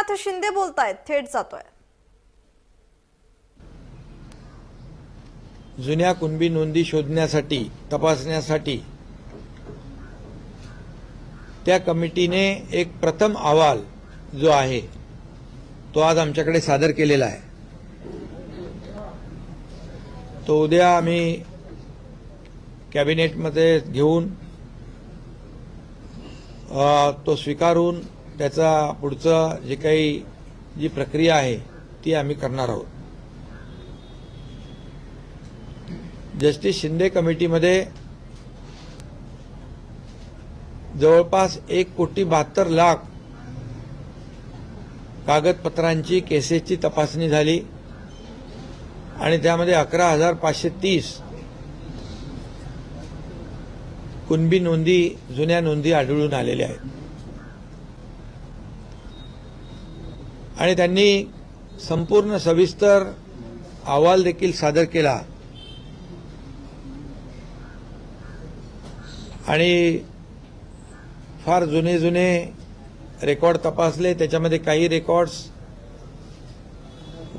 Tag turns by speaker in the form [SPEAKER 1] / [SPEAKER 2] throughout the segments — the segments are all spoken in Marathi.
[SPEAKER 1] एकनाथ शिंदे बोलतायत, थेट जातोय।
[SPEAKER 2] जुन्या कुणबी नोंदी शोधण्यासाठी तपासण्यासाठी त्या कमिटीने एक प्रथम अहवाल जो आहे तो आज आमच्याकडे सादर केलेला आहे। तो उद्या आम्ही कॅबिनेटमध्ये घेऊन तो स्वीकारून त्याचा पुढचं जे काही जी प्रक्रिया आहे ती आम्ही करणार आहोत। जस्टिस शिंदे कमिटीमध्ये जवळपास 1,72,00,000 कागदपत्रांची केसेसची तपासणी झाली आणि त्यामध्ये 11,530 कुणबी नोंदी जुन्या नोंदी आढळून आलेल्या आहेत आणि त्यांनी संपूर्ण सविस्तर अहवाल देखील सादर केला आणि फार जुने जुने रेकॉर्ड तपासले। त्याच्यामध्ये काही रेकॉर्ड्स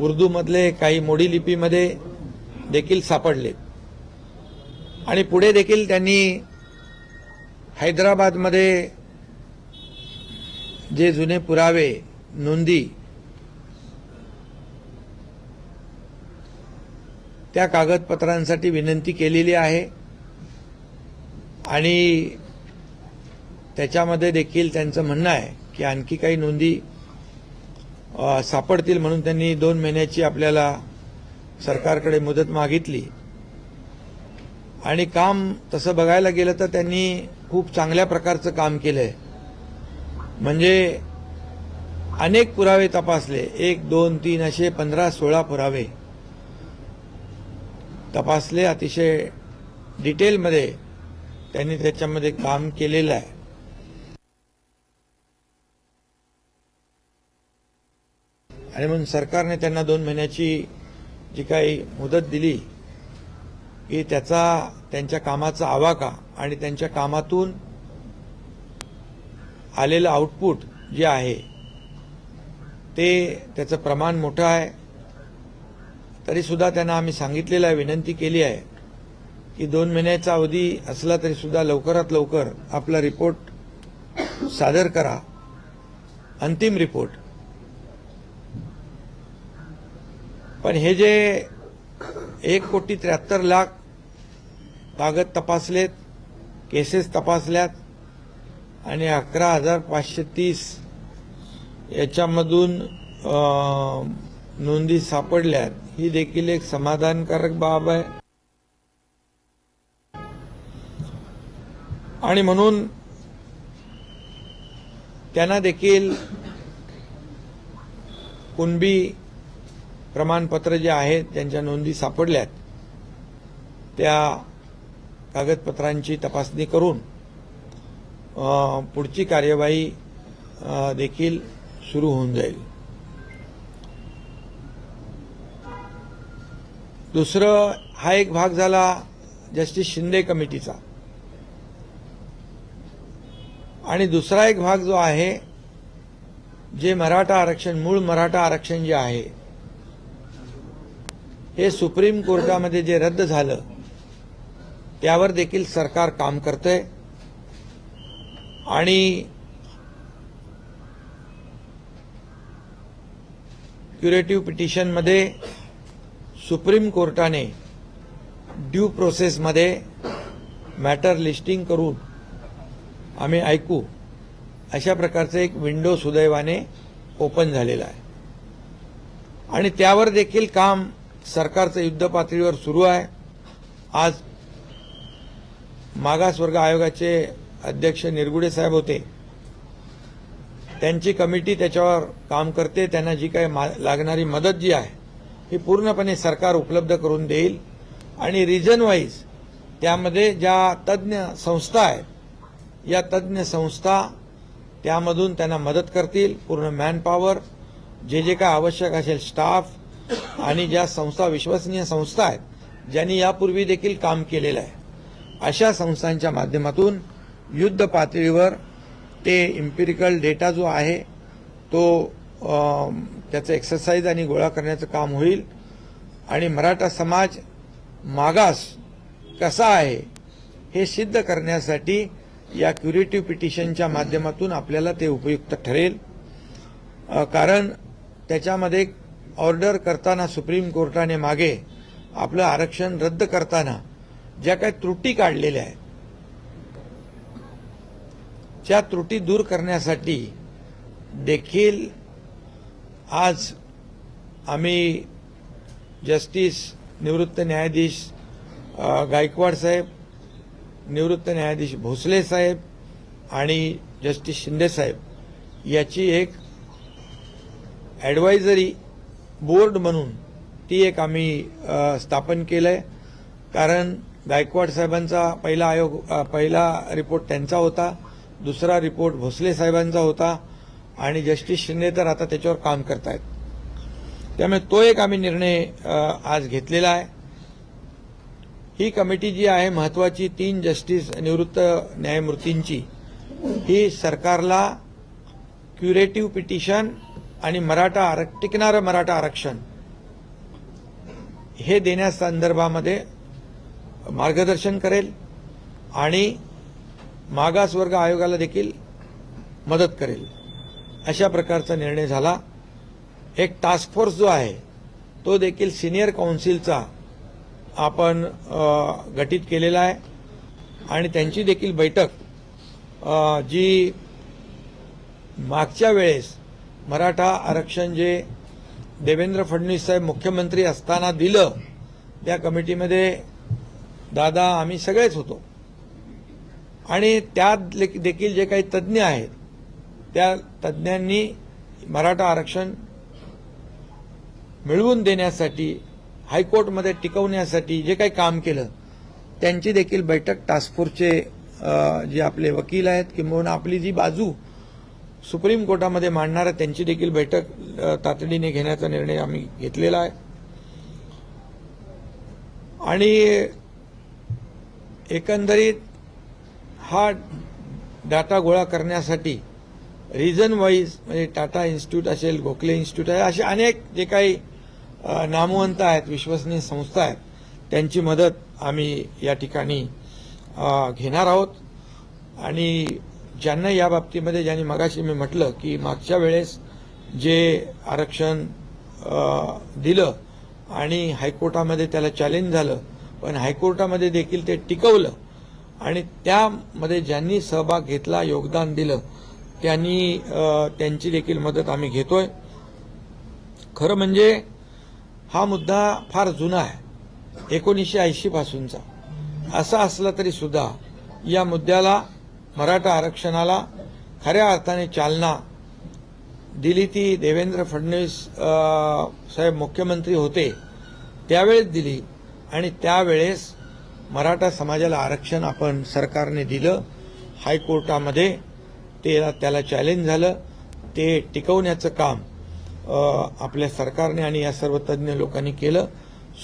[SPEAKER 2] उर्दूमधले, काही मोडी लिपीमध्ये देखील सापडले आणि पुढे देखील त्यांनी हैदराबादमध्ये जे जुने पुरावे नोंदी त्या कागदपत्रांसाठी विनंती केलेली आहे आणि त्याच्यामध्ये देखील त्यांचं म्हणणं आहे की आणखी काही नोंदी सापडतील म्हणून त्यांनी 2 महिन्याची आपल्याला सरकारकडे मुदत मागितली आणि काम तसं बघायला गेलं तर त्यांनी खूप चांगल्या प्रकारचं काम केलंय। म्हणजे अनेक पुरावे तपासले, 1, 2, 3 असे 15-16 पुरावे तपासले। अतिशय डिटेलमध्ये त्यांनी त्याच्यामध्ये काम केलेलं आहे आणि म्हणून सरकारने त्यांना 2 महिन्याची जी काही मुदत दिली की त्यांच्या कामाचा आवाका आणि त्यांच्या कामातून आलेलं आउटपुट जे आहे त्याचं प्रमाण मोठं आहे। तरी सुद्धा त्यांना आम्ही सांगितलेलं आहे, विनंती केली आहे की 2 महिन्याचा अवधी असला तरी सुद्धा लवकरात लवकर आपला रिपोर्ट सादर करा, अंतिम रिपोर्ट। पण हे जे 1,73,00,000 कागद तपासलेत, केसेस तपासल्यात आणि 11,530 याच्यामधून नोंदी सापडल्यात, ही देखील एक समाधानकारक बाब आहे आणि म्हणून त्यांना देखील कुणबी प्रमाणपत्र जे आहेत त्यांच्या नोंदी सापडल्यात त्या कागदपत्रांची तपासणी करून पुढची कार्यवाही देखील सुरू होऊन जाईल। दुसरं हा एक भाग झाला जस्टिस शिंदे कमिटीचा आणि दुसरा एक भाग जो आहे जे मराठा आरक्षण, मूळ मराठा आरक्षण जे आहे हे सुप्रीम कोर्टामध्ये जे रद्द झालं त्यावर देखील सरकार काम करतंय आणि क्युरेटिव्ह पिटिशनमध्ये सुप्रीम कोर्टाने ड्यू प्रोसेसमध्ये मॅटर लिस्टिंग करून आम्ही ऐकू अशा प्रकारचं एक विंडो सुदैवाने ओपन झालेला आहे आणि त्यावर देखील काम सरकारचं युद्धपातळीवर सुरू आहे। आज मागासवर्ग आयोगाचे अध्यक्ष निरगुडे साहेब होते, त्यांची कमिटी त्याच्यावर काम करते। त्यांना जी काही लागणारी मदत जी आहे ही पूर्णपणे सरकार उपलब्ध करून देईल आणि रिजन वाईज त्यामध्ये ज्या तज्ज्ञ संस्था आहेत या तज्ज्ञ संस्था त्यामधून त्यांना मदत करतील। पूर्ण मॅनपॉवर, जे काय आवश्यक असेल स्टाफ आणि ज्या संस्था विश्वसनीय संस्था आहेत ज्यांनी यापूर्वी देखील काम केलेलं आहे अशा संस्थांच्या माध्यमातून युद्ध पातळीवर ते इम्पिरिकल डेटा जो आहे तो त्याचं एक्सरसाइज आणि गोळा करण्याचं काम होईल आणि मराठा समाज मागास कसा आहे हे सिद्ध करण्यासाठी या क्युरेटिव्ह पिटिशनच्या माध्यमातून आपल्याला ते उपयुक्त ठरेल. कारण त्याच्यामध्ये ऑर्डर करताना सुप्रीम कोर्टाने मागे आपलं आरक्षण रद्द करताना ज्या काही त्रुटी काढलेल्या आहेत त्या त्रुटी दूर करण्यासाठी देखील आज आम्ही जस्टिस निवृत्त न्यायाधीश गायकवाड साहेब, निवृत्त न्यायाधीश भोसले साहेब आणि जस्टिस शिंदे साहेब याची एक ॲडवायझरी बोर्ड म्हणून ती एक आम्ही स्थापन केलंय. कारण गायकवाड साहेबांचा पहिला रिपोर्ट त्यांचा होता, दुसरा रिपोर्ट भोसले साहेबांचा होता आणि जस्टिस शिंदे तर आता त्याच्यावर काम करतायत. त्यामुळे तो एक आम्ही निर्णय आज घेतलेला आहे. ही कमिटी जी आहे महत्वाची 3 जस्टिस निवृत्त न्यायमूर्तींची, ही सरकारला क्युरेटिव्ह पिटिशन आणि टिकणारं मराठा आरक्षण हे देण्यासंदर्भामध्ये मार्गदर्शन करेल आणि मागासवर्ग आयोगाला देखील मदत करेल अशा प्रकारचा निर्णय झाला. एक टास्क फोर्स जो आहे तो देखील सिनियर काउन्सिलचा आपण गठीत केलेला आहे आणि त्यांची देखील बैठक जी मागच्या वेळेस मराठा आरक्षण जे देवेंद्र फडणवीस साहेब मुख्यमंत्री असताना दिलं त्या कमिटीमध्ये दादा आम्ही सगळेच होतो आणि त्यात देखील जे काही तज्ज्ञ आहेत त्या तज्ज्ञांनी मराठा आरक्षण मिळवून देण्यासाठी हायकोर्टमध्ये टिकवण्यासाठी जे काही काम केलं त्यांची देखील बैठक टास्क फोर्सचे जे आपले वकील आहेत किंवा आपली जी बाजू सुप्रीम कोर्टामध्ये मांडणार आहे त्यांची देखील बैठक तातडीने घेण्याचा निर्णय आम्ही घेतलेला आहे. आणि एकंदरीत हा डाटा गोळा करण्यासाठी रिजन वाईज म्हणजे टाटा इन्स्टिट्यूट असेल, गोखले इन्स्टिट्यूट आहे, असे अनेक जे काही नामवंत आहेत, विश्वसनीय संस्था आहेत, त्यांची मदत आम्ही या ठिकाणी घेणार आहोत. आणि ज्यांना या बाबतीमध्ये ज्यांनी मगाशी मी म्हटलं की मागच्या वेळेस जे आरक्षण दिलं आणि हायकोर्टामध्ये त्याला चॅलेंज झालं पण हायकोर्टामध्ये देखील ते टिकवलं आणि त्यामध्ये ज्यांनी सहभाग घेतला, योगदान दिलं, त्यांची देखील मदत आम्ही घेतोय. खरं म्हणजे हा मुद्दा फार जुना आहे, 1980 पासूनचा. असं असलं तरी सुद्धा या मुद्द्याला, मराठा आरक्षणाला खऱ्या अर्थाने चालना दिली ती देवेंद्र फडणवीस साहेब मुख्यमंत्री होते त्यावेळेस दिली आणि त्यावेळेस मराठा समाजाला आरक्षण आपण सरकारने दिलं. हायकोर्टामध्ये त्याला चॅलेंज झालं, ते टिकवण्याचं काम आपल्या सरकारने आणि या सर्व तज्ज्ञ लोकांनी केलं.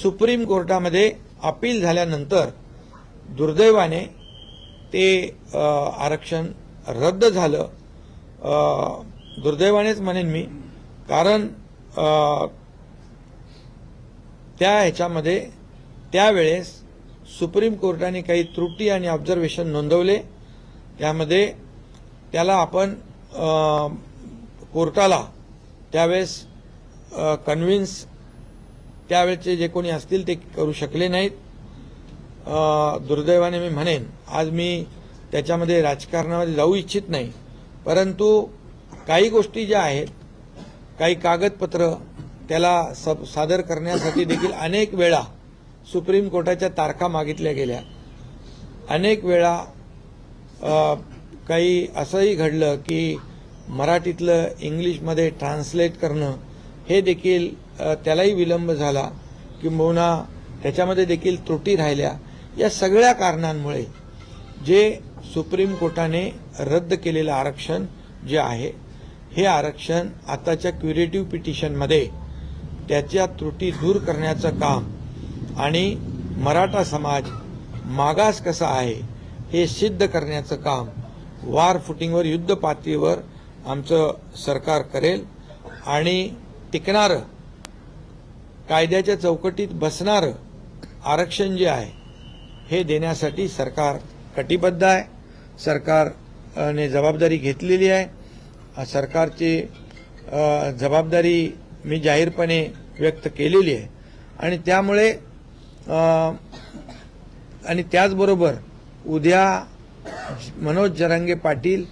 [SPEAKER 2] सुप्रीम कोर्टामध्ये अपील झाल्यानंतर दुर्दैवाने ते आरक्षण रद्द झालं. दुर्दैवानेच म्हणेन मी, कारण ह्याच्यामध्ये त्यावेळेस सुप्रीम कोर्टाने काही त्रुटी आणि ऑब्झर्वेशन नोंदवले. त्यामध्ये त्याला आपण कोर्टाला त्यावेळेस कन्व्हिन्स त्यावेळेचे जे कोणी असतील ते करू शकले नाहीत. दुर्दैवाने मी म्हणेन, आज मी त्याच्यामध्ये राजकारणामध्ये जाऊ इच्छित नाही, परंतु काही गोष्टी ज्या आहेत, काही कागदपत्र त्याला सादर करण्यासाठी देखील अनेक वेळा सुप्रीम कोर्टाच्या तारखा मागितल्या गेल्या. अनेक वेळा काही असंही घडलं की मराठीतलं इंग्लिशमध्ये ट्रान्सलेट करणं हे देखील त्यालाही विलंब झाला, किंबहुना त्याच्यामध्ये देखील त्रुटी राहिल्या. या सगळ्या कारणांमुळे जे सुप्रीम कोर्टाने रद्द केलेलं आरक्षण जे आहे हे आरक्षण आताच्या क्युरेटिव्ह पिटिशनमध्ये त्याच्या त्रुटी दूर करण्याचं काम आणि मराठा समाज मागास कसा आहे हे सिद्ध करण्याचं काम वार फुटिंगवर, युद्ध पातळीवर आमचं सरकार करेल. आणि टिकणारं कायद्याच्या चौकटीत बसणारं आरक्षण जे आहे हे देण्यासाठी सरकार कटिबद्ध आहे. सरकारने जबाबदारी घेतलेली आहे. सरकारची जबाबदारी मी जाहीरपणे व्यक्त केलेली आहे आणि त्यामुळे आणि त्याचबरोबर उद्या मनोज जरांगे पाटील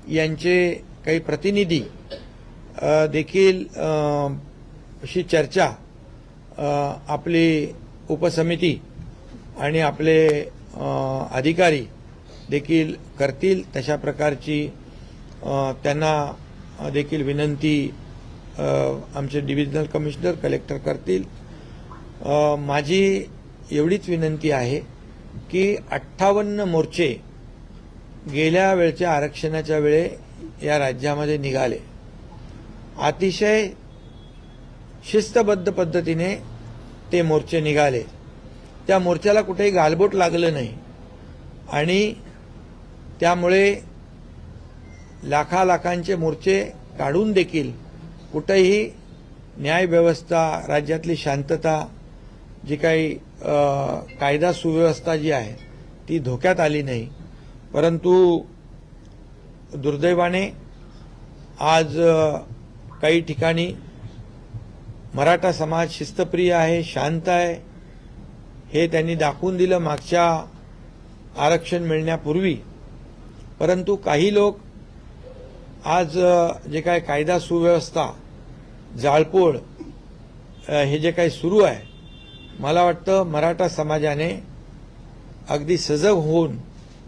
[SPEAKER 2] यांचे काही प्रतिनिधी देखील अशी चर्चा आपली उपसमिती आणि आपले अधिकारी देखील करतील. तशा प्रकारची त्यांना देखील विनंती आमचे डिव्हिजनल कमिशनर कलेक्टर करतील. माझी एवढीच विनंती आहे की 58 मोर्चे गेल्या वेळच्या आरक्षणाच्या वेळे या राज्यामध्ये निघाले. अतिशय शिस्तबद्ध पद्धतीने ते मोर्चे निघाले. त्या मोर्चाला कुठेही गालबोट लागलं नाही आणि त्यामुळे लाखांचे मोर्चे काढून देखील कुठेही न्यायव्यवस्था, राज्यातली शांतता, जी काही कायदा सुव्यवस्था जी आहे ती धोक्यात आली नाही. परंतु दुर्दैवाने आज काही ठिकाणी मराठा समाज शिस्तप्रिय आहे, शांत आहे, हे त्यांनी दाखवून दिलं मागच्या आरक्षण मिळण्यापूर्वी. परंतु काही लोक आज जे काय कायदा सुव्यवस्था, जाळपोळ हे जे काही सुरू आहे, मला वाटतं मराठा समाजाने अगदी सजग होऊन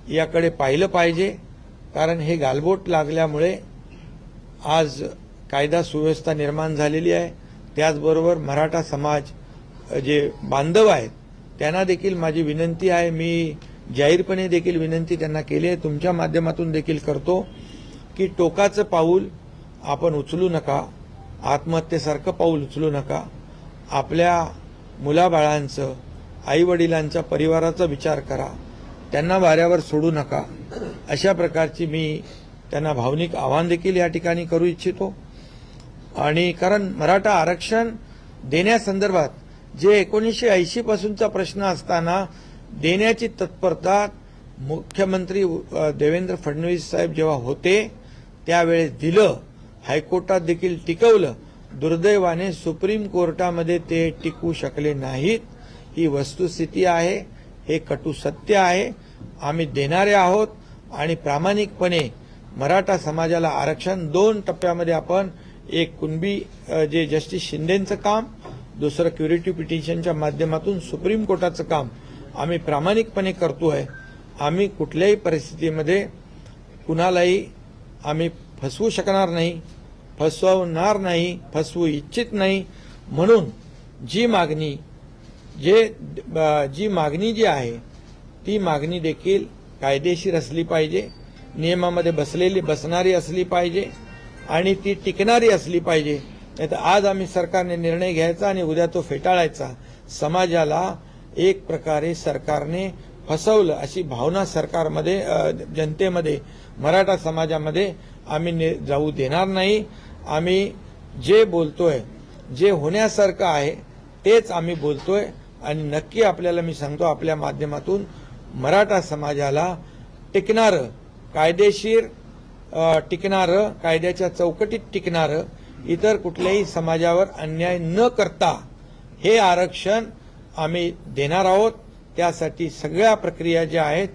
[SPEAKER 2] याकडे पाहिलं पाहिजे. कारण हे गालबोट लागल्यामुळे आज कायदा सुव्यवस्था निर्माण झालेली आहे. त्याचबरोबर मराठा समाज जे बांधव आहेत त्यांना देखील माझी विनंती आहे, मी जाहीरपणे देखील विनंती त्यांना केली आहे, तुमच्या माध्यमातून देखील करतो की टोकाचं पाऊल आपण उचलू नका, आत्महत्येसारखं पाऊल उचलू नका. आपल्या मुलाबाळांचं, आईवडिलांच्या परिवाराचा विचार करा, त्यांना वाऱ्यावर सोडू नका. अशा प्रकारची मी त्यांना भावनिक आवाहन देखील या ठिकाणी करू इच्छितो. आणि कारण मराठा आरक्षण देण्यासंदर्भात जे 1980 पासूनचा प्रश्न असताना देण्याची तत्परता मुख्यमंत्री देवेंद्र फडणवीस साहेब जेव्हा होते त्यावेळेस दिलं, हायकोर्टात देखील टिकवलं. दुर्दैवाने सुप्रीम कोर्टामध्ये ते टिकू शकले नाहीत. ही वस्तुस्थिती आहे, हे कटू सत्य आहे. आम्ही देणारे आहोत आणि प्रामाणिकपणे मराठा समाजाला आरक्षण 2 टप्प्यामध्ये आपण एक कुणबी जे जस्टिस शिंदेचं काम, दुसरं क्युरेटिव्ह पिटिशनच्या माध्यमातून सुप्रीम कोर्टाचं काम आम्ही प्रामाणिकपणे करतोय. आम्ही कुठल्याही परिस्थितीमध्ये कुणालाही आम्ही फसवू शकणार नाही, फसवणार नाही, फसवू इच्छित नाही. म्हणून जी मागणी जी आहे ती मागणी देखील कायदेशीर असली पाहिजे, नियमामध्ये बसणारी असली पाहिजे आणि ती टिकणारी असली पाहिजे. नाही तर आज आम्ही सरकारने निर्णय घ्यायचा आणि उद्या तो फेटाळायचा. समाजाला एक प्रकारे सरकारने फसवलं अशी भावना सरकारमध्ये, जनतेमध्ये, मराठा समाजामध्ये आम्ही जाऊ देणार नाही. आम्ही जे बोलतोय, जे होण्यासारखं आहे तेच आम्ही बोलतोय आणि नक्की आपल्याला मी सांगतो, आपल्या माध्यमातून मराठा समाजाला टिकणारं, कायदेशीर टिकणारं, कायद्याच्या चौकटीत टिकणारं, इतर कुठल्याही समाजावर अन्याय न करता हे आरक्षण आम्ही देणार आहोत. त्यासाठी सगळ्या प्रक्रिया ज्या आहेत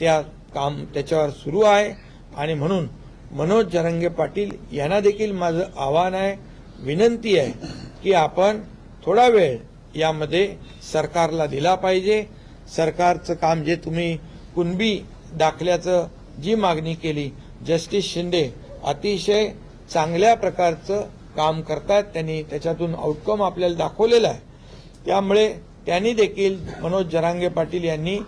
[SPEAKER 2] त्याच्यावर सुरू आहे. आणि म्हणून मनोज जरांगे पाटील यांना देखील माझं आव्हान आहे, विनंती आहे की आपण थोडा वेळ यामध्ये सरकारला दिला पाहिजे. सरकारचं काम जे तुम्ही कुणबी दाखल्याचं जी मागणी केली, जस्टिस शिंदे अतिशय चांगल्या प्रकारचं काम करतात. त्यांनी त्याच्यातून आउटकम आपल्याला दाखवलेला आहे. त्यामुळे त्यांनी देखील मनोज जरांगे पाटील यांनी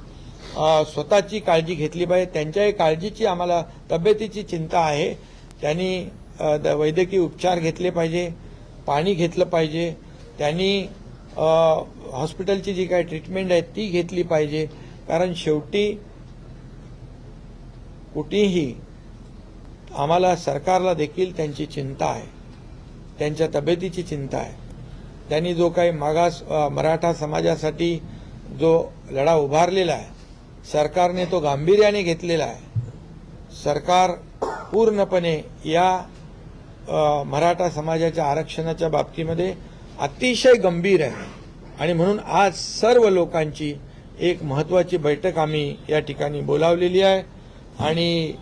[SPEAKER 2] स्वतःची काळजी घेतली पाहिजे. त्यांच्याही काळजीची आम्हाला तब्येतीची चिंता आहे. त्यांनी वैद्यकीय उपचार घेतले पाहिजे, पाणी घेतलं पाहिजे, त्यांनी हॉस्पिटलची जी काही ट्रीटमेंट आहे ती घेतली पाहिजे. कारण शेवटी कुठेही आम्हाला सरकारला देखील त्यांची चिंता आहे. त्यांच्या तब्येतीची चिंता आहे. त्यांनी जो काही मराठा समाजासाठी जो लढा उभारलेला आहे, सरकारने तो गांभीर्याने घेतलेला आहे. सरकार पूर्णपणे या मराठा समाजाच्या आरक्षणाच्या बाबतीमध्ये अतिशय गंभीर आहे आणि म्हणून आज सर्व लोकांची एक महत्वाची बैठक आम्ही या ठिकाणी बोलावलेली आहे आणि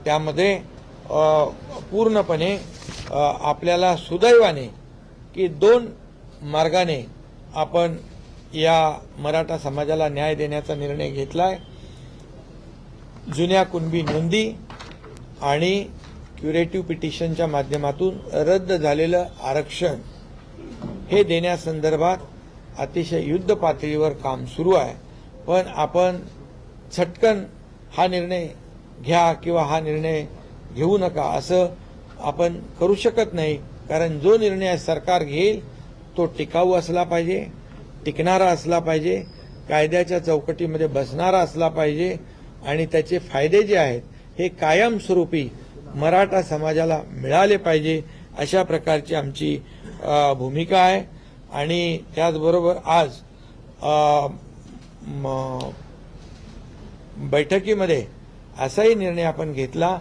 [SPEAKER 2] त्यामध्ये पूर्णपणे आपल्याला सुदैवाने की 2 मार्गाने आपण या मराठा समाजाला न्याय देण्याचा निर्णय घेतलाय. जुन्या कुणबी नोंदी आणि क्युरेटिव्ह पिटिशनच्या माध्यमातून रद्द झालेलं आरक्षण हे देण्यासंदर्भात अतिशय युद्ध पातळीवर काम सुरू आहे. पण आपण झटकन हा निर्णय घ्या किंवा हा निर्णय घेऊ नका असं आपण करू शकत नाही, कारण जो निर्णय सरकार घेईल तो टिकाऊ असला पाहिजे, टिकणारा असला पाहिजे, कायद्याच्या चौकटीमध्ये बसणारा असला पाहिजे आणि त्याचे फायदे जे आहेत हे कायमस्वरूपी मराठा समाजाला मिळाले पाहिजे, अशा प्रकारची आमची भूमिका आहे. आणि त्याचबरोबर आज बैठकीमध्ये असाही निर्णय आपण घेतला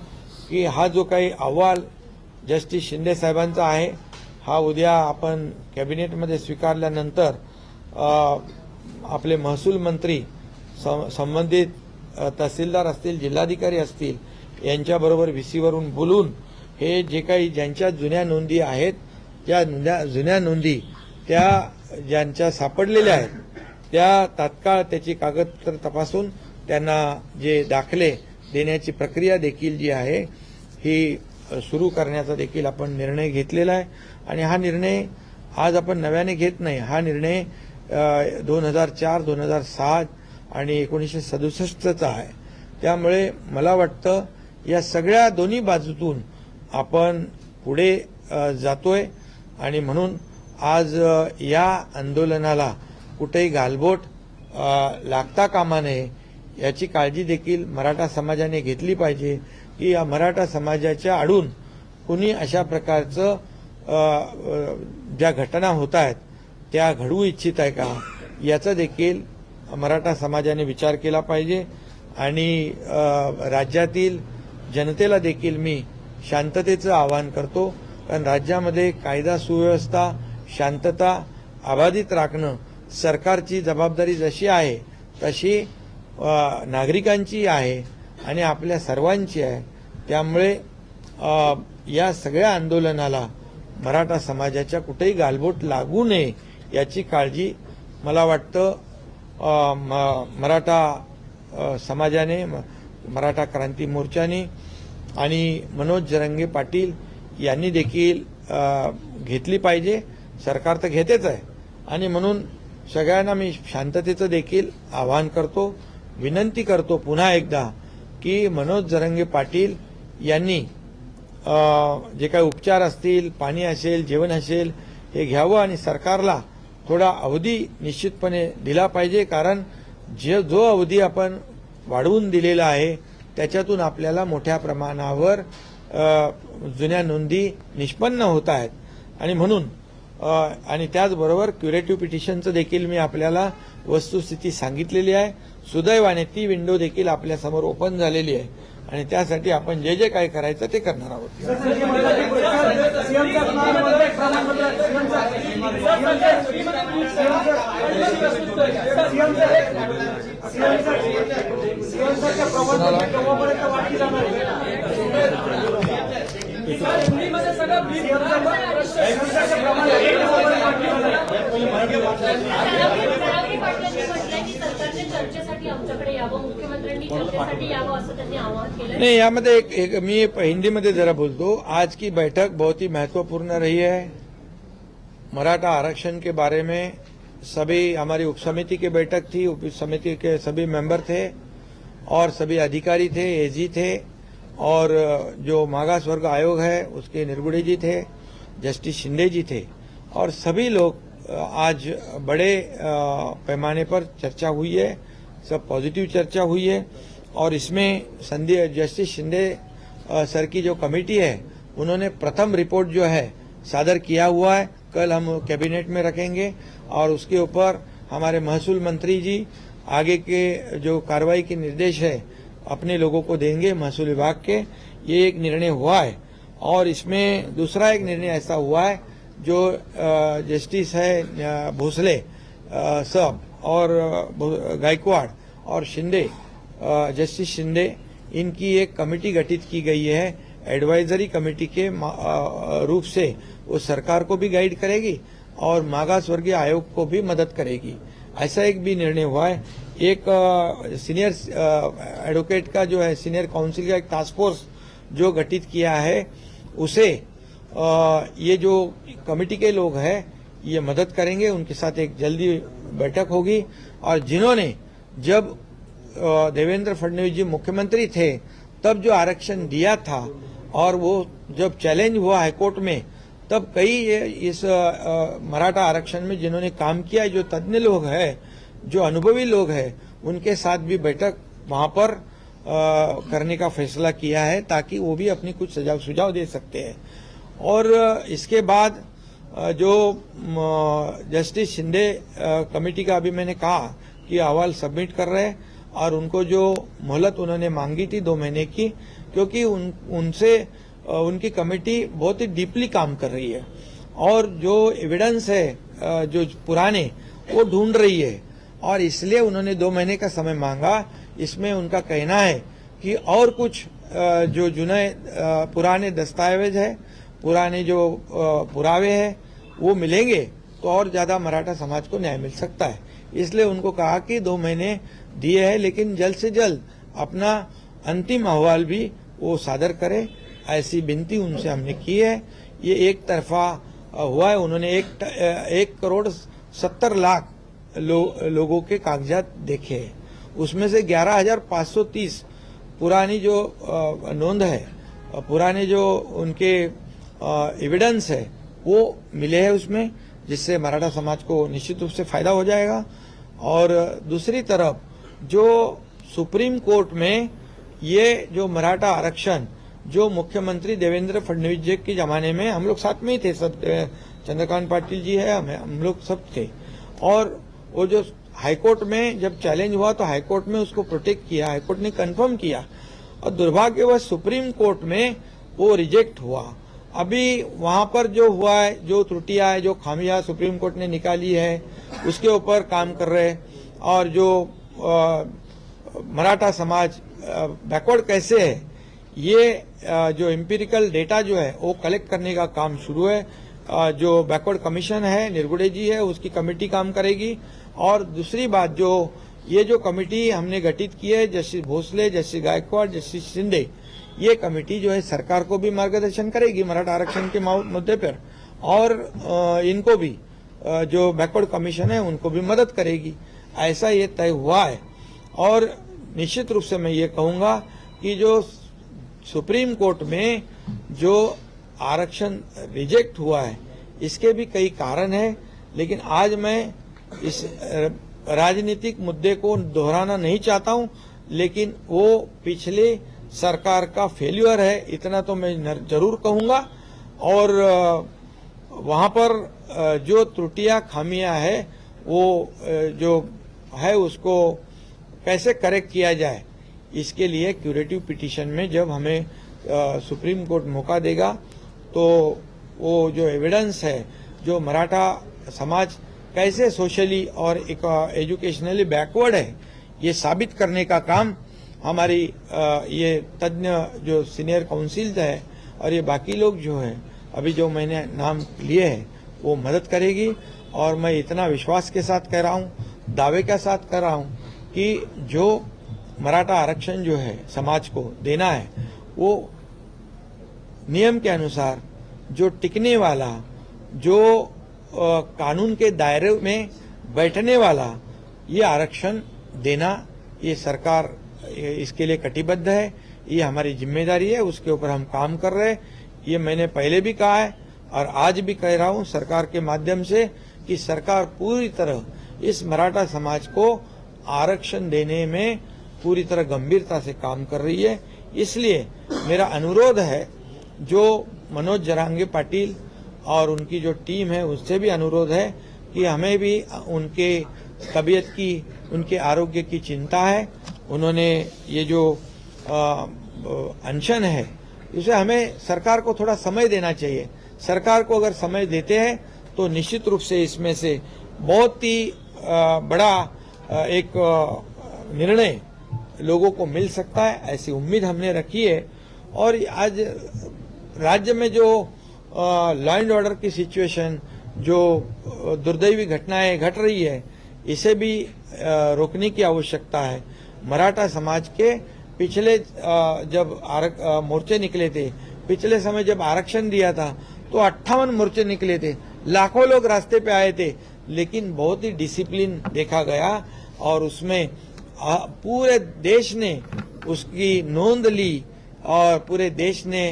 [SPEAKER 2] की हा जो काही अहवाल जस्टिस शिंदे साहेबांचा आहे, हा उद्या आपण कॅबिनेटमध्ये स्वीकारल्यानंतर आपले महसूल मंत्री, संबंधित तहसीलदार असतील, जिल्हाधिकारी असतील, यांच्याबरोबर व्हीसीवरून बोलून हे जे काही ज्यांच्या जुन्या नोंदी आहेत, त्या जुन्या नोंदी त्या ज्यांच्या सापडलेल्या आहेत त्या तात्काळ त्याची कागदपत्र तपासून त्यांना जे दाखले देण्याची प्रक्रिया देखील जी आहे ही सुरू करण्याचा देखील आपण निर्णय घेतलेला आहे. आणि हा निर्णय आज आपण नव्याने घेत नाही. हा निर्णय 2004, 2007 आणि 1967चा आहे. त्यामुळे मला वाटतं या सगळ्या दोन्ही बाजूतून आपण पुढे जातोय आणि म्हणून आज या आंदोलनाला कुठेही गालबोट लागता कामा नये याची काळजी देखील मराठा समाजाने घेतली पाहिजे की या मराठा समाजाच्या आडून कुणी अशा प्रकारचं ज्या घटना होत आहेत त्या घडवू इच्छित आहे का, याचा देखील मराठा समाजाने विचार केला पाहिजे. आणि राज्यातील जनतेला देखील मी शांततेचं आवाहन करतो, कारण राज्यामध्ये कायदा सुव्यवस्था, शांतता अबाधित राखणं सरकारची जबाबदारी जशी आहे तशी नागरिकांची आहे आणि आपल्या सर्वांची आहे. त्यामुळे या सगळ्या आंदोलनाला मराठा समाजाच्या कुठेही गालबोट लागू नये याची काळजी मला वाटतं मराठा समाजाने, मराठा क्रांती मोर्चाने आणि मनोज जरांगे पाटील यांनी देखील घेतली पाहिजे. सरकार तर घेतेच आहे आणि म्हणून सगळ्यांना मी शांततेचं देखील आवाहन करतो, विनंती करतो पुन्हा एकदा की मनोज जरांगे पाटील यांनी जे काही उपचार असतील, पाणी असेल, जेवण असेल, हे घ्यावं आणि सरकारला थोडा अवधी निश्चितपणे दिला पाहिजे. कारण जो अवधी आपण वाढवून दिलेला आहे त्याच्यातून आपल्याला मोठ्या प्रमाणावर जुन्या नोंदी निष्पन्न होत आहेत आणि म्हणून आणि त्याचबरोबर क्युरेटिव्ह पिटिशनचं देखील मी आपल्याला वस्तुस्थिती सांगितलेली आहे. सुदैवाने ती विंडो देखील आपल्यासमोर ओपन झालेली आहे आणि त्यासाठी आपण जे जे काय करायचं ते करणार आहोत. नहीं, यामध्ये एक मी हिंदी में जरा बोलतो. आज की बैठक बहुत ही महत्वपूर्ण रही है. मराठा आरक्षण के बारे में सभी हमारी उपसमिति की बैठक थी, उप समिति के सभी मेंबर थे और सभी अधिकारी थे, एजी थे और जो मागास वर्ग आयोग है उसके निर्गुड़े जी थे, जस्टिस शिंदे जी थे और सभी लोग आज बड़े पैमाने पर चर्चा हुई है. सब पॉजिटिव चर्चा हुई है और इसमें जस्टिस शिंदे सर की जो कमेटी है उन्होंने प्रथम रिपोर्ट जो है सादर किया हुआ है, कल हम कैबिनेट में रखेंगे और उसके ऊपर हमारे महसूल मंत्री जी आगे के जो कार्रवाई के निर्देश है अपने लोगों को देंगे महसूल विभाग के। ये एक निर्णय हुआ है और इसमें दूसरा एक निर्णय ऐसा हुआ है जो जस्टिस है भोसले साहब और गायकवाड़ और शिंदे, जस्टिस शिंदे, इनकी एक कमेटी गठित की गई है एडवाइजरी कमेटी के रूप से। वो सरकार को भी गाइड करेगी और मागास वर्गीय आयोग को भी मदद करेगी। ऐसा एक भी निर्णय हुआ है। एक सीनियर एडवोकेट का जो है सीनियर काउंसिल का एक टास्क फोर्स जो गठित किया है उसे ये जो कमेटी के लोग हैं ये मदद करेंगे। उनके साथ एक जल्दी बैठक होगी और जिन्होंने जब देवेंद्र फडणवीस जी मुख्यमंत्री थे तब जो आरक्षण दिया था और वो जब चैलेंज हुआ हाईकोर्ट में तब कई इस मराठा आरक्षण में जिन्होंने काम किया, जो तज्ञ लोग हैं, जो अनुभवी लोग हैं, उनके साथ भी बैठक वहां पर करने का फैसला किया है ताकि वो भी अपनी कुछ सुझाव दे सकते हैं। और इसके बाद जो जस्टिस शिंदे कमेटी का अभी मैंने कहा कि अहवाल सबमिट कर रहे हैं और उनको जो मोहलत उन्होंने मांगी थी 2 महीने की, क्योंकि उनसे उनकी कमेटी बहुत ही डीपली काम कर रही है और जो एविडेंस है जो पुराने वो ढूंढ रही है और इसलिए उन्होंने 2 महीने का समय मांगा। इसमें उनका कहना है कि और कुछ जो पुराने दस्तावेज है, पुराने जो पुरावे हैं वो मिलेंगे तो और ज्यादा मराठा समाज को न्याय मिल सकता है। इसलिए उनको कहा कि 2 महीने दिए हैं लेकिन जल्द से जल्द अपना अंतिम अहवाल भी वो सादर करे, ऐसी विनती उनसे हमने की है। ये एक तरफा हुआ है। उन्होंने 1,70,00,000 लोगों के कागजात देखे हैं, उसमें से 11,530 पुरानी जो नोंद है, पुराने जो उनके एविडेंस है वो मिले हैं उसमें, जिससे मराठा समाज को निश्चित रूप से फायदा हो जाएगा। और दूसरी तरफ जो सुप्रीम कोर्ट में ये जो मराठा आरक्षण जो मुख्यमंत्री देवेंद्र फडणवीस जी के जमाने में हम लोग साथ में ही थे, सब चंद्रकांत पाटिल जी है, हम लोग सब थे, और वो जो हाईकोर्ट में जब चैलेंज हुआ तो हाईकोर्ट में उसको प्रोटेक्ट किया, हाईकोर्ट ने कंफर्म किया और दुर्भाग्यवश सुप्रीम कोर्ट में वो रिजेक्ट हुआ। अभी वहां पर जो हुआ है, जो त्रुटियां है, जो खामियां सुप्रीम कोर्ट ने निकाली है उसके ऊपर काम कर रहे हैं और जो मराठा समाज बैकवर्ड कैसे है ये जो एम्पिरिकल डेटा जो है वो कलेक्ट करने का काम शुरू है। जो बैकवर्ड कमीशन है, निरगुडे जी है, उसकी कमेटी काम करेगी। और दूसरी बात, जो ये जो कमेटी हमने गठित की है, justice Bhosale, justice Gaikwad, justice Shinde, ये कमेटी जो है सरकार को भी मार्गदर्शन करेगी मराठा आरक्षण के मुद्दे पर और इनको भी जो बैकवर्ड कमीशन है उनको भी मदद करेगी। ऐसा ये तय हुआ है। और निश्चित रूप से मैं ये कहूंगा कि जो सुप्रीम कोर्ट में जो आरक्षण रिजेक्ट हुआ है इसके भी कई कारण है, लेकिन आज मैं इस राजनीतिक मुद्दे को दोहराना नहीं चाहता हूं, लेकिन वो पिछले सरकार का फेल्यूर है इतना तो मैं जरूर कहूंगा। और वहां पर जो त्रुटियां खामियां है वो जो है उसको कैसे करेक्ट किया जाए, इसके लिए क्यूरेटिव पिटीशन में जब हमें सुप्रीम कोर्ट मौका देगा तो वो जो एविडेंस है, जो मराठा समाज कैसे सोशली और एजुकेशनली बैकवर्ड है, ये साबित करने का काम हमारी ये तज्ञ जो सीनियर काउंसिल है और ये बाकी लोग जो है अभी जो मैंने नाम लिए हैं वो मदद करेगी। और मैं इतना विश्वास के साथ कह रहा हूँ, दावे के साथ कह रहा हूँ कि जो मराठा आरक्षण जो है समाज को देना है वो नियम के अनुसार जो टिकने वाला, जो कानून के दायरे में बैठने वाला ये आरक्षण देना, ये सरकार इसके लिए कटिबद्ध है, ये हमारी जिम्मेदारी है, उसके ऊपर हम काम कर रहे हैं। ये मैंने पहले भी कहा है और आज भी कह रहा हूं सरकार के माध्यम से कि सरकार पूरी तरह इस मराठा समाज को आरक्षण देने में पूरी तरह गंभीरता से काम कर रही है। इसलिए मेरा अनुरोध है, जो मनोज जरांगे पाटिल और उनकी जो टीम है उससे भी अनुरोध है कि हमें भी उनके तबीयत की, उनके आरोग्य की चिंता है। उन्होंने ये जो अनशन है इसे हमें सरकार को थोड़ा समय देना चाहिए। सरकार को अगर समय देते हैं तो निश्चित रूप से इसमें से बहुत ही बड़ा एक निर्णय लोगों को मिल सकता है, ऐसी उम्मीद हमने रखी है। और आज राज्य में जो लॉ एंड ऑर्डर की सिचुएशन, जो दुर्दैवी घटनाएं घट रही है, इसे भी रोकने की आवश्यकता है। मराठा समाज के पिछले जब मोर्चे निकले थे, पिछले समय जब आरक्षण दिया था तो 58 मोर्चे निकले थे, लाखों लोग रास्ते पे आए थे, लेकिन बहुत ही डिसिप्लिन देखा गया और उसमें पूरे देश ने उसकी नोंद ली और पूरे देश ने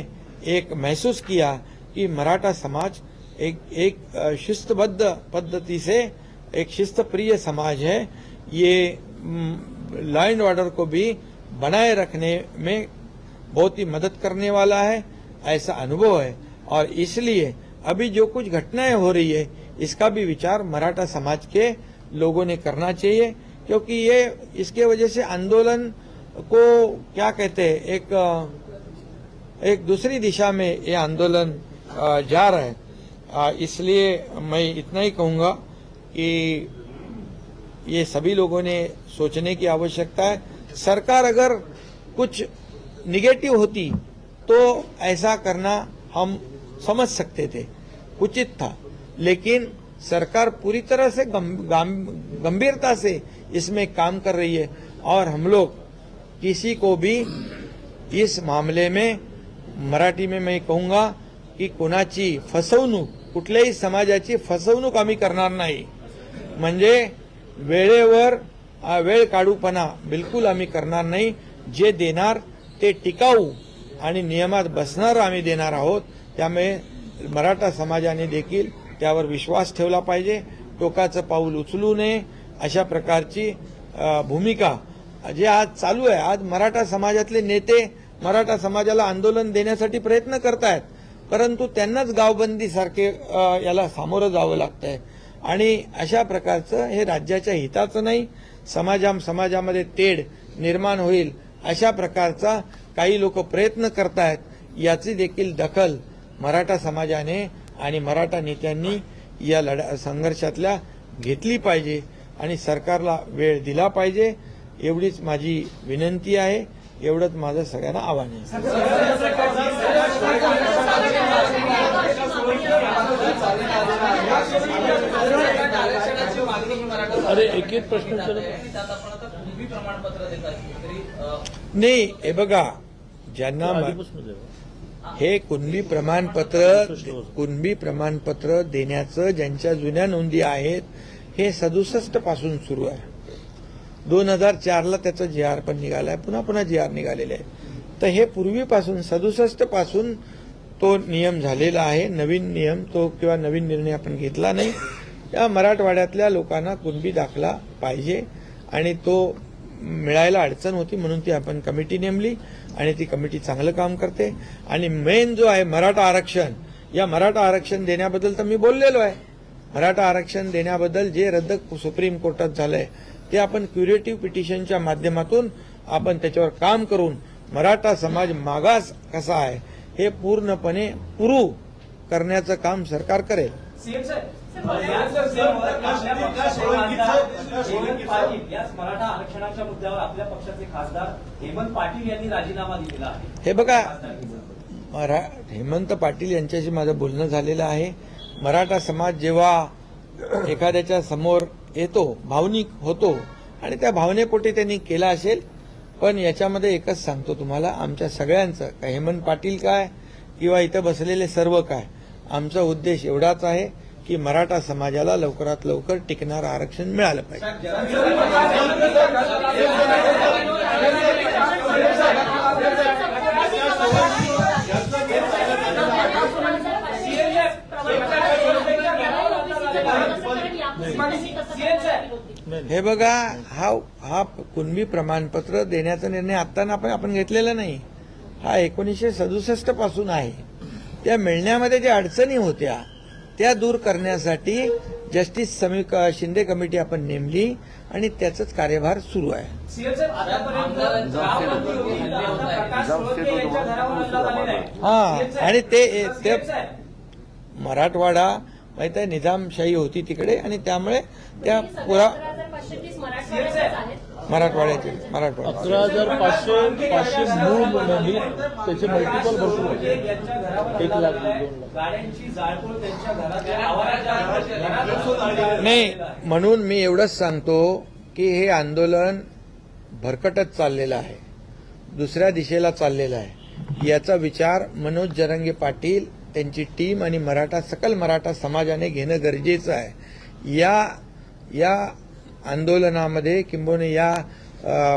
[SPEAKER 2] एक महसूस किया कि मराठा समाज एक शिस्तबद्ध पद्धति से एक शिस्तप्रिय समाज है। ये लॉ एंड ऑर्डर को भी बनाए रखने में बहुत ही मदद करने वाला है, ऐसा अनुभव है। और इसलिए अभी जो कुछ घटनाएं हो रही है इसका भी विचार मराठा समाज के लोगों ने करना चाहिए, क्योंकि ये इसके वजह से आंदोलन को क्या कहते हैं, एक दूसरी दिशा में ये आंदोलन जा रहा है। इसलिए मैं इतना ही कहूंगा कि ये सभी लोगों ने सोचने की आवश्यकता है। सरकार अगर कुछ निगेटिव होती तो ऐसा करना हम समझ सकते थे, उचित था, लेकिन सरकार पूरी तरह से गंभीरता से इसमें काम कर रही है और हम लोग किसी को भी इस मामले में, मराठी में मैं कहूंगा की कोणाची फसवणूक, कुठल्याही समाजाची फसवणूक आम्ही करणार नाही। म्हणजे वेळेवर वेळ काढूपणा बिलकुल आम्ही करणार नाही। जे देणार ते टिकाऊ आणि नियमात बसणार आम्ही देणार आहोत। त्यामुळे मराठा समाजाने देखील त्यावर विश्वास ठेवला पाहिजे, टोकाचं पाऊल उचलू नये, अशा प्रकारची भूमिका जे आज चालू आहे। आज मराठा समाजातले नेते मराठा समाजाला आंदोलन देण्यासाठी प्रयत्न करतायत, परंतु त्यांनाच गावबंदी सारखे याला सामोरं जावं लागतंय आणि अशा प्रकारचं हे राज्याच्या हिताचं नाही। समाजामध्ये तेढ निर्माण होईल अशा प्रकारचा काही लोक प्रयत्न करतायत, याची देखील दखल मराठा समाजाने आणि मराठा नेत्यांनी या संघर्षातल्या घेतली पाहिजे आणि सरकारला वेळ दिला पाहिजे, एवढीच माझी विनंती आहे, एवढंच माझं सगळ्यांना आव्हान आहे।
[SPEAKER 3] अरे एक प्रश्न
[SPEAKER 2] नाही, हे बघा, ज्यांना हे कुणबी प्रमाणपत्र देण्याचं ज्यांच्या जुन्या नोंदी आहेत हे 67 पासून सुरू आहे। 2004ला त्याचा जी.आर. पण निघालाय, पुन्हा जी.आर. निघालेले आहे। तर हे पूर्वीपासून 67 पासून तो नियम झालेला आहे। नवीन नियम तो किंवा नवीन निर्णय आपण घेतला नाही। या मराठवाड्यातल्या लोकांना कुणबी दाखला पाहिजे आणि तो मिळायला अडचण होती, म्हणून ती आपण कमिटी नेमली आणि ती कमिटी चांगलं काम करते। आणि मेन जो आहे मराठा आरक्षण, या मराठा आरक्षण देण्याबद्दल तर मी बोललेलो आहे। मराठा आरक्षण देण्याबद्दल जे रद्द सुप्रीम कोर्टात झालंय ते आपण क्युरेटिव्ह पिटिशनच्या माध्यमातून आपण त्याच्यावर काम करून मराठा समाज मागास कसा आहे हे पूर्णपणे पुरू करण्याचं काम सरकार करेल।
[SPEAKER 4] मराठा आरक्षणाच्या मुद्द्यावर आपल्या पक्षाचे खासदार हेमंत पाटील यांनी राजीनामा दिलेला आहे।
[SPEAKER 2] हे बघा, हेमंत पाटील यांच्याशी माझं बोलणं झालेलं आहे। मराठा समाज जेव्हा एखाद्याच्या समोर येतो, भावनिक होतो आणि त्या भावनेपोटी त्यांनी केला असेल, पण याच्यामध्ये एकच सांगतो तुम्हाला, आमच्या सगळ्यांचं, काय हेमंत पाटील काय किंवा इथं बसलेले सर्व काय, आमचा उद्देश एवढाच आहे की मराठा समाजाला लवकरात लवकर टिकणारं आरक्षण मिळालं पाहिजे। हे बघा, हा कुणबी प्रमाणपत्र देण्याचा निर्णय आता आपण घेतलेला नाही, हा 1967 पासून आहे। त्या मिळण्यामध्ये ज्या अडचणी होत्या त्या दूर करण्यासाठी जस्टिस शिंदे कमिटी आपण नेमली आणि त्याचाच कार्यभार सुरू आहे.
[SPEAKER 4] सीएम साहेब, आतापर्यंत गावबंदी होईल, आता प्रकाश सोळंके यांच्या घरावर हल्ला झालेला आहे.
[SPEAKER 2] हा,
[SPEAKER 4] सीएम साहेब,
[SPEAKER 2] आणि ते
[SPEAKER 4] सीएम साहेब,
[SPEAKER 2] मराठवाडा माहित आहे निजामशाही होती तिकडे आणि त्यामुळे त्या पुरा मराठवाड्याचे
[SPEAKER 3] 11,500 मूळ नोंदी त्याचे मल्टिपल भरपूर होते.
[SPEAKER 4] यांच्या घरावर
[SPEAKER 3] 1
[SPEAKER 4] हल्ला
[SPEAKER 3] लाख,
[SPEAKER 4] झालाय.
[SPEAKER 3] 2 लाख.
[SPEAKER 4] गाड्यांची जाळपोळ त्यांच्या घरात आवाराच्या घरात
[SPEAKER 2] नाही. म्हणून मी एवढंच सांगतो की हे आंदोलन भरकटत चाललेलं आहे, दुसऱ्या दिशेला चाललेलं आहे. याचा विचार मनोज जरांगे पाटील, त्यांची टीम आणि सकल मराठा समाजाने घेणं गरजेचं आहे. या आंदोलनामध्ये किंबहुना या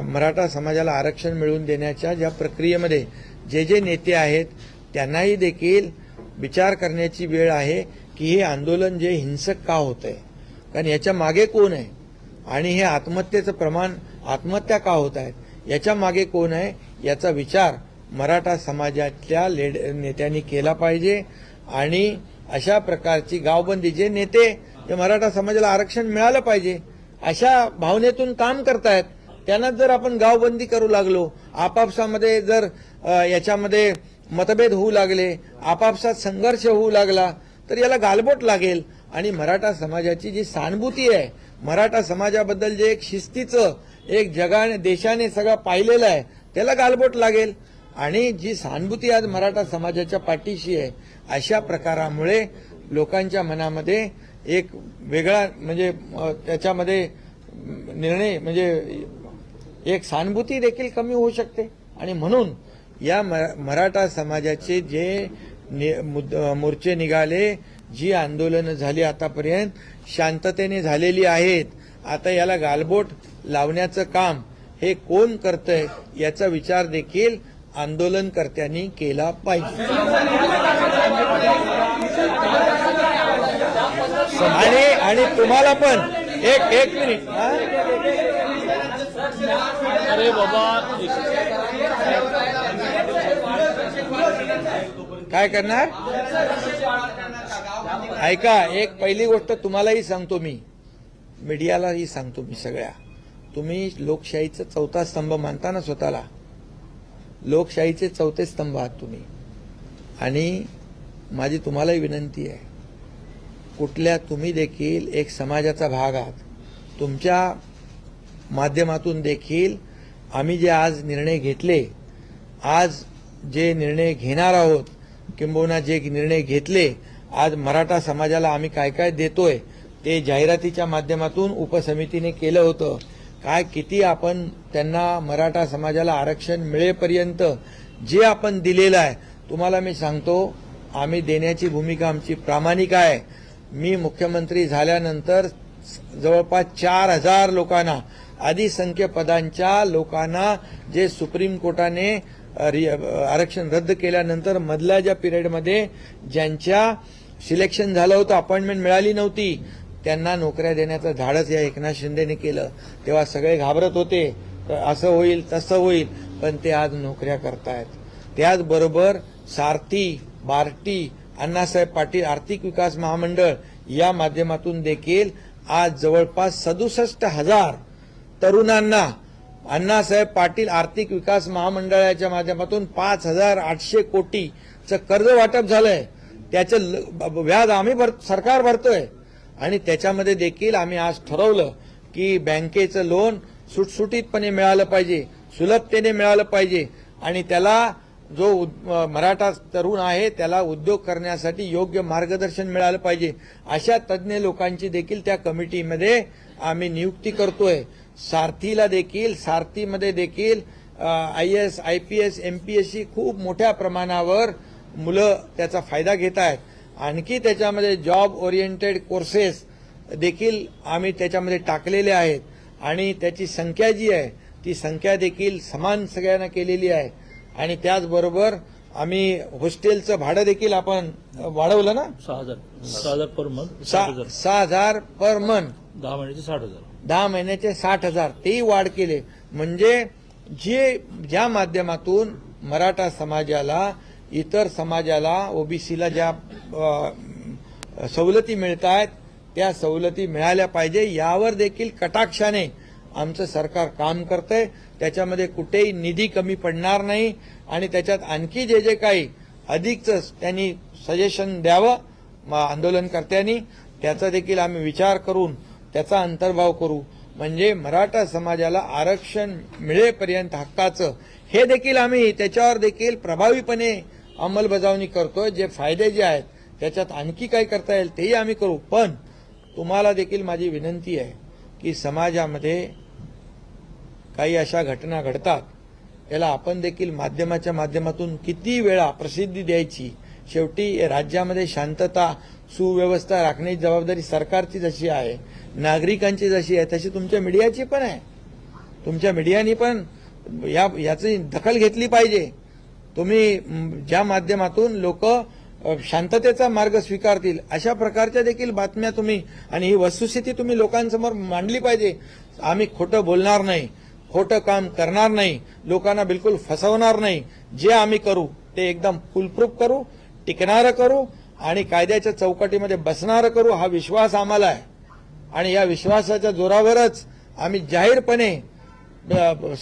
[SPEAKER 2] मराठा समाजाला आरक्षण मिळवून देण्याच्या ज्या प्रक्रियेमध्ये जे नेते आहेत त्यांनाही देखील विचार करण्याची वेळ आहे की हे आंदोलन जे हिंसक का होत आहे, कारण याच्या मागे कोण आहे आणि हे आत्महत्येचं प्रमाण, आत्महत्या का होत आहेत याच्या मागे कोण आहे याचा विचार मराठा समाजातल्या नेत्यांनी केला पाहिजे. आणि अशा प्रकारची गावबंदी जे नेते जे मराठा समाजाला आरक्षण मिळालं पाहिजे अशा भावनेतून काम करतायत त्यांना जर आपण गावबंदी करू लागलो, आपापसामध्ये जर याच्यामध्ये मतभेद होऊ लागले, आपापसात संघर्ष होऊ लागला तर याला गालबोट लागेल. आणि मराठा समाजाची जी सहानुभूती आहे, मराठा समाजाबद्दल जे एक शिस्तीचं एक जगाने देशाने सगळं पाहिलेलं आहे त्याला गालबोट लागेल. आणि जी सहानुभूती आज मराठा समाजाच्या पाठीशी आहे अशा प्रकारामुळे लोकांच्या मनामध्ये एक वेगळा म्हणजे त्याच्यामध्ये निर्णय म्हणजे एक सहानुभूती देखील कमी होऊ शकते. आणि म्हणून या मराठा समाजाचे जे मोर्चे निघाले, जी आंदोलनं झाली आतापर्यंत शांततेने झालेली आहेत, आता याला गालबोट लावण्याचं काम हे कोण करतंय याचा विचार देखील आंदोलनकर्त्यांनी केला पाहिजे. आणि तुम्हाला पण एक मिनिट
[SPEAKER 3] अरे बाबा,
[SPEAKER 2] काय करणार ऐका, एक पहिली गोष्ट तुम्हालाही सांगतो मी, मीडियालाही सांगतो मी सगळ्या, तुम्ही लोकशाहीचा चौथा स्तंभ मानता ना स्वतःला, लोकशाहीचे चौथे स्तंभ आहात तुम्ही. आणि माझी तुम्हालाही विनंती आहे, कुठल्या तुम्ही देखील एक समाजाचा भाग आहात, तुमच्या माध्यमातून देखील आम्ही जे आज निर्णय घेतले, आज जे निर्णय घेणार आहोत किंबहुना जे निर्णय घेतले, आज मराठा समाजाला आम्ही काय काय देतोय ते जाहिरातीच्या माध्यमातून उपसमितीने केलं होतं. काय किती आपण त्यांना मराठा समाजाला आरक्षण मिळेपर्यंत जे आपण दिलेलं आहे, तुम्हाला मी सांगतो आम्ही देण्याची भूमिका आमची प्रामाणिक आहे. मी मुख्यमंत्री झाल्यानंतर जवळपास 4,000 लोकांना, अधिसंख्य पदांच्या लोकांना जे सुप्रीम कोर्टाने आरक्षण रद्द केल्यानंतर मधल्या ज्या पिरियडमध्ये ज्यांच्या सिलेक्शन झालं होतं, अपॉइंटमेंट मिळाली नव्हती, त्यांना नोकऱ्या देण्याचं धाडस या एकनाथ शिंदेने केलं. तेव्हा सगळे घाबरत होते, असं होईल तसं होईल, पण ते आज नोकऱ्या करतायत. त्याचबरोबर सारथी, बार्टी, अण्णासाहेब पाटील आर्थिक विकास महामंडळ या माध्यमातून देखील आज जवळपास 67,000 तरुणांना अण्णासाहेब पाटील आर्थिक विकास महामंडळाच्या माध्यमातून 5,800 कोटीचं कर्ज वाटप झालंय. त्याचं व्याज आम्ही सरकार भरतोय. आणि त्याच्यामध्ये देखील आम्ही आज ठरवलं की बँकेचं लोन सुटसुटीतपणे मिळालं पाहिजे, सुलभतेने मिळालं पाहिजे आणि त्याला जो मराठा तरुण आहे त्याला उद्योग करण्यासाठी योग्य मार्गदर्शन मिळालं पाहिजे. अशा तज्ज्ञ लोकांची देखील त्या कमिटीमध्ये आम्ही नियुक्ती करतोय. सारथीला देखील, सारथीमध्ये देखील IAS, IPS, MPSC खूप मोठ्या प्रमाणावर मुलं त्याचा फायदा घेत आहेत. आणखी त्याच्यामध्ये जॉब ओरिएंटेड कोर्सेस देखील आम्ही त्याच्यामध्ये टाकलेले आहेत आणि त्याची संख्या जी आहे ती संख्या देखील समान सगळ्यांना केलेली आहे. आणि त्याचबरोबर आम्ही हॉस्टेलचं भाडं देखील आपण वाढवलं ना,
[SPEAKER 3] 6,000 पर मंथ,
[SPEAKER 2] 6,000 पर मंथ,
[SPEAKER 3] 10 महिन्याचे 60,000,
[SPEAKER 2] 10 महिन्याचे 60,000 तेही वाढ केले. म्हणजे ज्या माध्यमातून मराठा समाजाला, इतर समाजाला, ओबीसीला ज्या सवलती मिळत आहेत त्या सवलती मिळाल्या पाहिजे यावर देखील कटाक्षाने आमचं सरकार काम करतंय. त्याच्यामध्ये कुठेही निधी कमी पडणार नाही आणि त्याच्यात आणखी जे जे काही अधिकचं त्यांनी सजेशन द्यावं आंदोलनकर्त्यांनी त्याचा देखील आम्ही विचार करून त्याचा अंतर्भाव करू. म्हणजे मराठा समाजाला आरक्षण मिळेपर्यंत हक्काचं हे देखील आम्ही त्याच्यावर देखील प्रभावीपणे अंमलबजावणी करतोय. जे फायदे जे आहेत त्याच्यात आणखी काही करता येईल तेही आम्ही करू. पण तुम्हाला देखील माझी विनंती आहे की समाजामध्ये काही अशा घटना घडतात याला आपण देखील माध्यमाच्या माध्यमातून किती वेळा प्रसिद्धी द्यायची. शेवटी राज्यामध्ये शांतता सुव्यवस्था राखण्याची जबाबदारी सरकारची जशी आहे नागरिकांची जशी आहे तशी तुमच्या मीडियाची पण आहे. तुमच्या मीडियानी पण याची दखल घेतली पाहिजे. तुम्ही ज्या माध्यमातून लोक शांततेचा मार्ग स्वीकारतील अशा प्रकारच्या देखील बातम्या तुम्ही आणि ही वस्तुस्थिती तुम्ही लोकांसमोर मांडली पाहिजे. आम्ही खोटं बोलणार नाही, खोटं काम करणार नाही, लोकांना बिलकुल फसवणार नाही. जे आम्ही करू ते एकदम फुलप्रूफ करू, टिकणारं करू आणि कायद्याच्या चौकटीमध्ये बसणारं करू हा विश्वास आम्हाला आहे. आणि या विश्वासाच्या जोरावरच आम्ही जाहीरपणे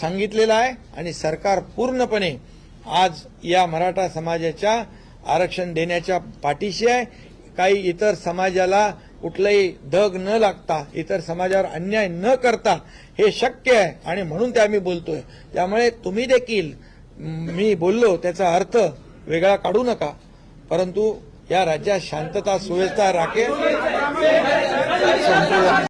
[SPEAKER 2] सांगितलेलं आहे आणि सरकार पूर्णपणे आज या मराठा समाजाच्या आरक्षण देण्याच्या पाठीशी आहे. काही इतर समाजाला कुठलंही धग न लागता इतर समाजावर अन्याय न करता हे शक्य आहे आणि म्हणून ते आम्ही बोलतोय. त्यामुळे तुम्ही देखील मी बोललो त्याचा अर्थ वेगळा काढू नका, परंतु या राज्यात शांतता सुव्यवस्था राखेल.